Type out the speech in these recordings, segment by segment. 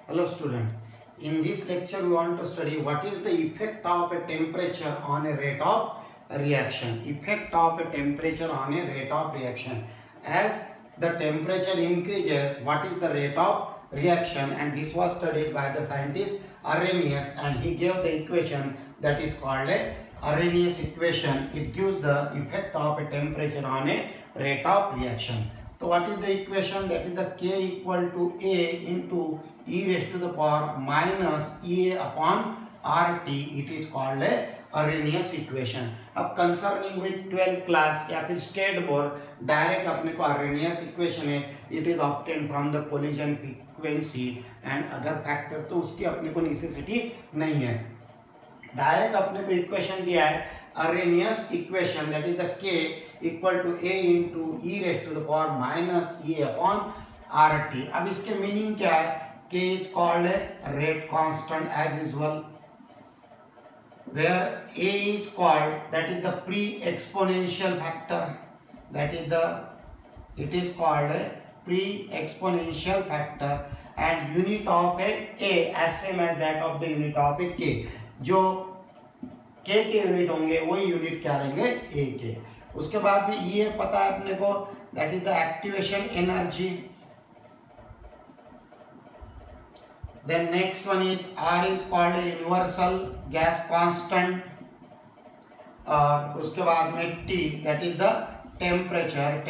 Hello student, in this lecture we want to study what is the effect of a temperature on a rate of reaction. Effect of a temperature on a rate of reaction. As the temperature increases, what is the rate of reaction, and this was studied by the scientist Arrhenius, and he gave the equation that is called a Arrhenius equation. It gives the effect of a temperature on a rate of reaction. So what is the equation? That is the K equal to A into e raised to the power minus E upon RT. It is called a Arrhenius equation. अब concerning with 12th class या फिर state board direct अपने को Arrhenius equation है, it is obtained from the collision frequency and other factor, तो उसकी अपने को necessity नहीं है. डायरेक्ट अपने को इक्वेशन दिया है Arrhenius equation, that is the K equal to A into e raised to the power minus E upon RT. अब इसके मीनिंग क्या है? K is called a rate constant as usual, where A is called, that is the pre-exponential factor, that is it is called a pre-exponential factor, and unit of A as same as that of the unit of a K. जो K के unit होंगे वही unit क्या लेंगे? A के. उसके बाद में ये पता है अपने को, that is the activation energy. Then next one is R is called a universal gas constant. और उसके बाद में T, that is the temperature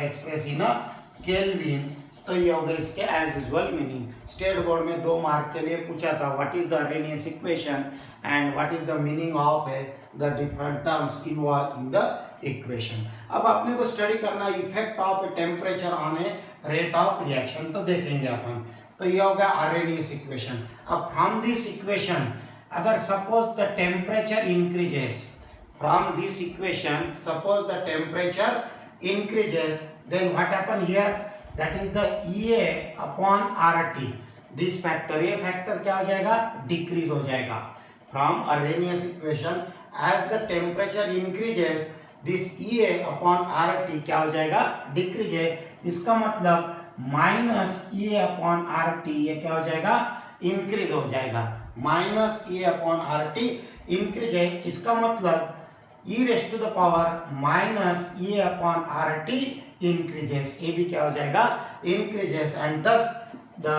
expressed in a Kelvin. तो ये हो गए इसके as usual meaning. State board में 2 मार्क के लिए पूछा था what is the Arrhenius equation and what is the meaning of the different terms involve in the equation. अब अपने को स्टडी करना effect of a temperature on a rate of reaction. तो देखेंगे अपन. तो ये हो गया Arrhenius इक्वेशन. अब फ्रॉम दिस इक्वेशन अगर suppose the temperature increases, from this equation suppose the temperature increases, then what happen here? That is the EA upon RT. This factor, ये factor क्या हो जाएगा? Decrease हो जाएगा. From Arrhenius equation, as the temperature increases, this EA upon RT क्या हो जाएगा? Decrease. इसका मतलब minus EA upon RT ये क्या हो जाएगा? Increase हो जाएगा. Minus EA upon RT increase. इसका मतलब e raised to the power minus EA upon RT increases. A भी क्या हो जाएगा? Increases, and thus the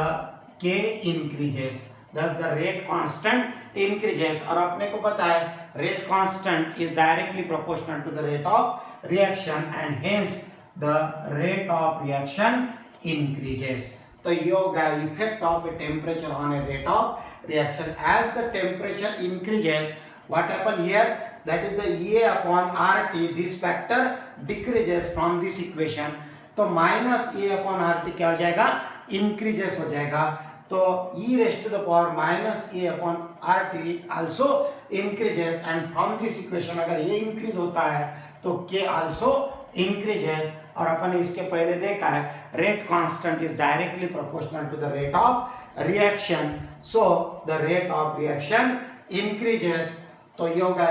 K increases. Thus the rate constant increases. और अपने को पता है rate constant is directly proportional to the rate of reaction, and hence the rate of reaction increases. तो ये होगा effect of a temperature on a rate of reaction. As the temperature increases, what happen here? That is the EA upon RT. This factor decreases from this equation. तो minus EA upon RT क्या हो जाएगा? Increases हो जाएगा. तो e raised to the power minus EA upon RT also increases, and from this equation अगर ये increase होता है तो K also increases. और अपन इसके पहले देखा है rate constant is directly proportional to the rate of reaction. So the rate of reaction increases. तो ये होगा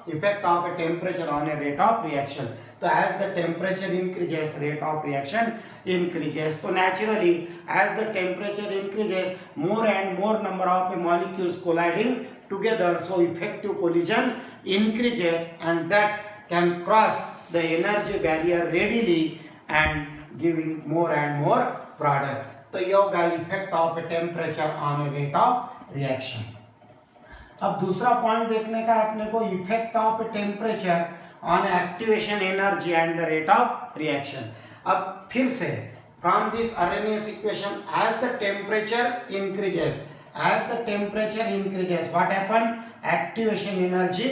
effect of a temperature on a rate of reaction. तो as the temperature increases, rate of reaction increases. तो naturally as the temperature increases, more and more number of molecules colliding together, so effective collision increases, and that can cross the energy barrier readily and giving more and more product. तो ये होगा effect of a temperature on a rate of reaction. अब दूसरा point देखने का अपने को effect of temperature on activation energy and the rate of reaction. अब फिर से from this Arrhenius equation, as the temperature increases what happen? Activation energy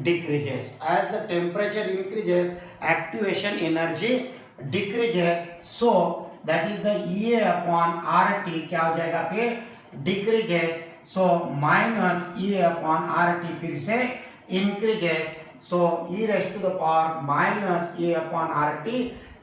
decreases. As the temperature increases, activation energy decreases. So that is the EA upon RT क्या हो जाएगा फिर? Decreases. So minus E upon RT फिर से increases. So e raised to the power minus E upon RT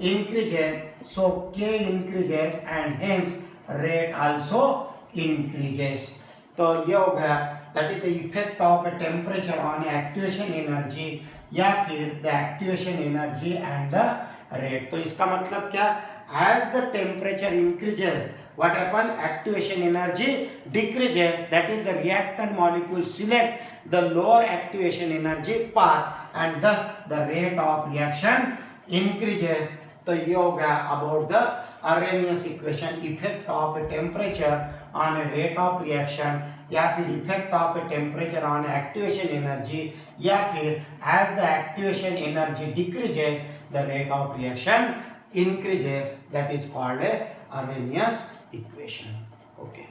increases. So K increases, and hence rate also increases. तो ये हो गया that is the effect of a temperature on activation energy या फिर the activation energy and the rate. तो इसका मतलब क्या? as the temperature increases, what happen? Activation energy decreases. That is, the reactant molecules select the lower activation energy path, and thus the rate of reaction increases. तो ये हो गया about the Arrhenius equation, effect of temperature on a rate of reaction, या फिर effect of temperature on activation energy, या फिर as the activation energy decreases the rate of reaction increases. That is called a Arrhenius equation. Okay.